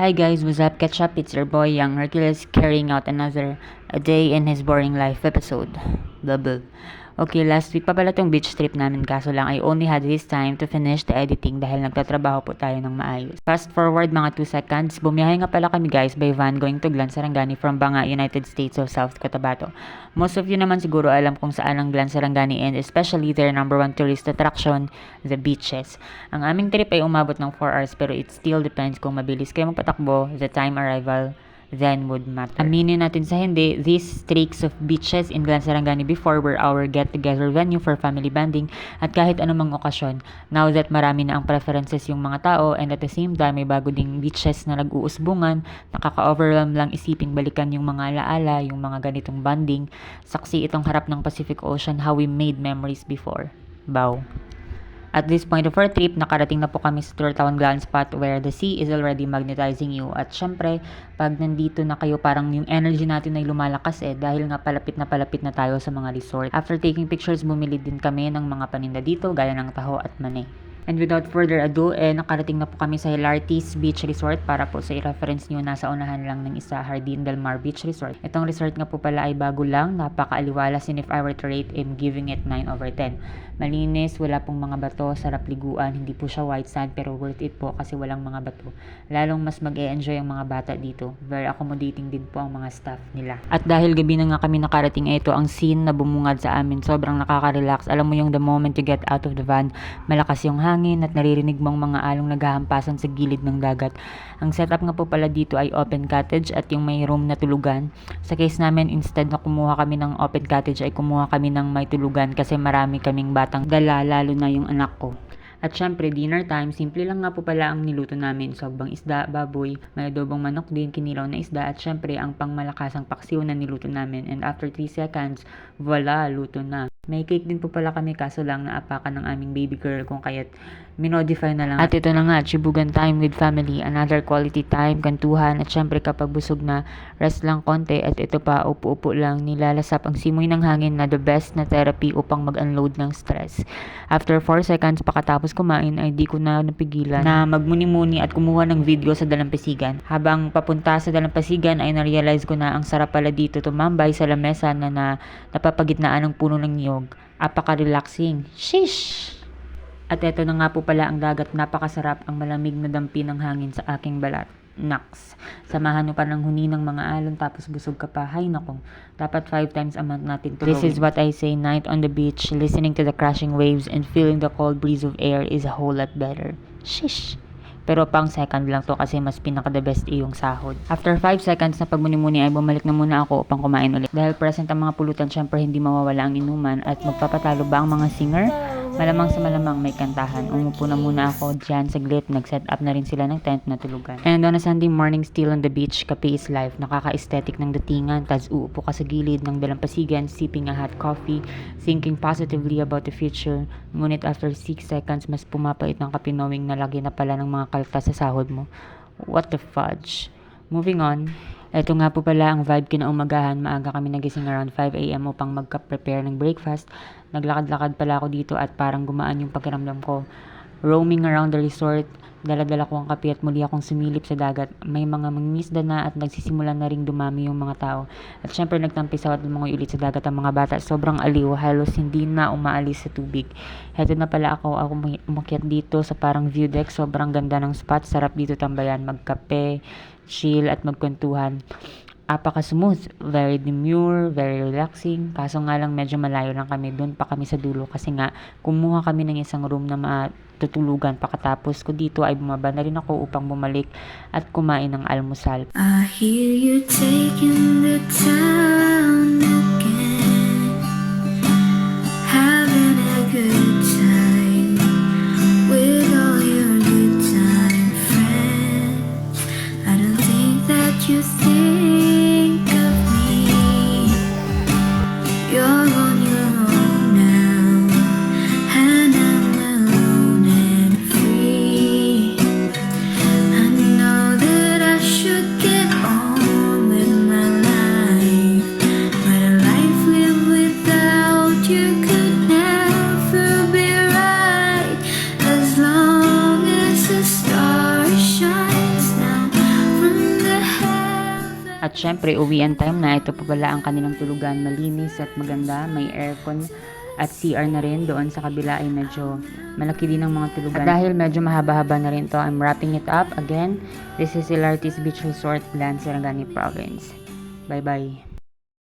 Hi guys, what's up? Catch up, it's your boy Young Hercules carrying out another A Day in His Boring Life episode. Blah blah. Okay, last week pa pala tong beach trip namin kaso lang I only had this time to finish the editing dahil nagtatrabaho po tayo ng maayos. Fast forward mga 2 seconds, bumiyahe nga pala kami guys by van going to Glan Sarangani from Banga, United States of South Cotabato. Most of you naman siguro alam kung saan ang Glan Sarangani and especially their number one tourist attraction, the beaches. Ang aming trip ay umabot ng 4 hours pero it still depends kung mabilis kayo magpatakbo, the time arrival then would matter. Aminin natin sa hindi, these streaks of beaches in Glan Sarangani before were our get-together venue for family bonding at kahit anumang okasyon. Now that marami na ang preferences yung mga tao and at the same time may bago ding beaches na nag-uusbungan, nakaka-overwhelm lang isiping balikan yung mga alaala, yung mga ganitong bonding. Saksi itong harap ng Pacific Ocean how we made memories before. Bow. At this point of our trip, nakarating na po kami sa Tour Town Glan spot where the sea is already magnetizing you. At syempre, pag nandito na kayo, parang yung energy natin ay lumalakas dahil nga palapit na tayo sa mga resort. After taking pictures, bumili din kami ng mga paninda dito gaya ng taho at mani. And without further ado, nakarating na po kami sa Hilartis Beach Resort. Para po sa i-reference nyo, nasa unahan lang ng isa, Jardin del Mar Beach Resort. Itong resort nga po pala ay bago lang, napaka-aliwalas, and if I were to rate, I'm giving it 9/10. Malinis, wala pong mga bato, sarap liguan, hindi po siya white sand pero worth it po kasi walang mga bato. Lalong mas mag-e-enjoy ang mga bata dito. Very accommodating din po ang mga staff nila. At dahil gabi na nga kami nakarating, ito ang scene na bumungad sa amin. Sobrang nakaka-relax. Alam mo yung the moment you get out of the van, malakas yung hangin at naririnig mong mga along naghahampasan sa gilid ng dagat. Ang setup nga po pala dito ay open cottage at yung may room na tulugan. Sa case namin, instead na kumuha kami ng open cottage ay kumuha kami ng may tulugan kasi marami kaming batang dala, lalo na yung anak ko. At syempre, dinner time, simple lang nga po pala ang niluto namin. Sogbang isda, baboy, may adobong manok din, kinilaw na isda, at syempre, ang pangmalakasang paksiw na niluto namin. And after 3 seconds, voila, luto na. May cake din po pala kami kaso lang naapakan ng aming baby girl kung kaya't minodify na lang. At ito na nga, chibugan time with family, another quality time, kantuhan, at syempre kapag busog na, rest lang konti at ito pa, upo-upo lang, nilalasap ang simoy ng hangin na the best na therapy upang mag-unload ng stress. After 4 seconds pakatapos kumain ay di ko na napigilan na magmuni-muni at kumuha ng video sa dalampasigan. Habang papunta sa dalampasigan ay na-realize ko na ang sarap pala dito tumambay sa lamesa na napapagitnaan ng puno ng niyog. Apaka-relaxing. Sheesh! At eto na nga po pala ang dagat, napakasarap ang malamig na dampi ng hangin sa aking balat. Naks. Samahan mo pa ng huni ng mga alon tapos busog ka pa. Hay nako. Dapat 5 times a month natin to. This is what I say, night on the beach, listening to the crashing waves and feeling the cold breeze of air is a whole lot better. Shish. Pero pang second lang to kasi mas pinaka the best yung sahod. After 5 seconds na pagmuni-muni ay bumalik na muna ako upang kumain ulit. Dahil present ang mga pulutan, syempre hindi mawawala ang inuman at magpapatalo ba ang mga singer? Malamang sa malamang may kantahan. Umupo na muna ako dyan saglit. Nag-set up na rin sila ng tent na tulugan. And on a Sunday morning still on the beach, kape is life. Nakaka-aesthetic ng datingan. Tas uupo ka sa gilid ng dalampasigan, sipping a hot coffee, thinking positively about the future. Ngunit after 6 seconds, mas pumapait ng kape knowing na lagi na pala ng mga kaltas sa sahod mo. What the fudge? Moving on. Ito nga po pala ang vibe kinaumagahan. Maaga kami nagising around 5 a.m. upang magka-prepare ng breakfast. Naglakad-lakad pala ako dito at parang gumaan yung pakiramdam ko. Roaming around the resort, dala-dala ko ang kape at muli akong sumilip sa dagat. May mga mangingisda na at nagsisimulan na ring dumami yung mga tao. At syempre nagtampisaw at lumangoy ulit sa dagat ang mga bata. Sobrang aliw, halos hindi na umaalis sa tubig. Heto na pala ako umakyat dito sa parang view deck. Sobrang ganda ng spot, sarap dito tambayan, magkape, chill at magkwentuhan. Apaka-smooth, very demure, very relaxing. Kaso nga lang medyo malayo lang kami, doon pa kami sa dulo kasi nga kumuha kami ng isang room na matutulugan. Pakatapos ko dito ay bumaba na rin ako upang bumalik at kumain ng almusal. I hear you taking the town again, having a good time with all your good time friends. I don't think that you think of me. You're on your own now, and I'm alone and free. I know that I should get on with my life, but a life lived without you could never be right. As long as the star shines down At syempre, uwian time na. Ito pa pala ang kanilang tulugan. Malinis at maganda. May aircon at CR na rin. Doon sa kabila ay medyo malaki din ang mga tulugan. At dahil medyo mahaba-haba na rin to, I'm wrapping it up. Again, this is Ilartis Beach Resort, Blan, Sarangani Province. Bye-bye.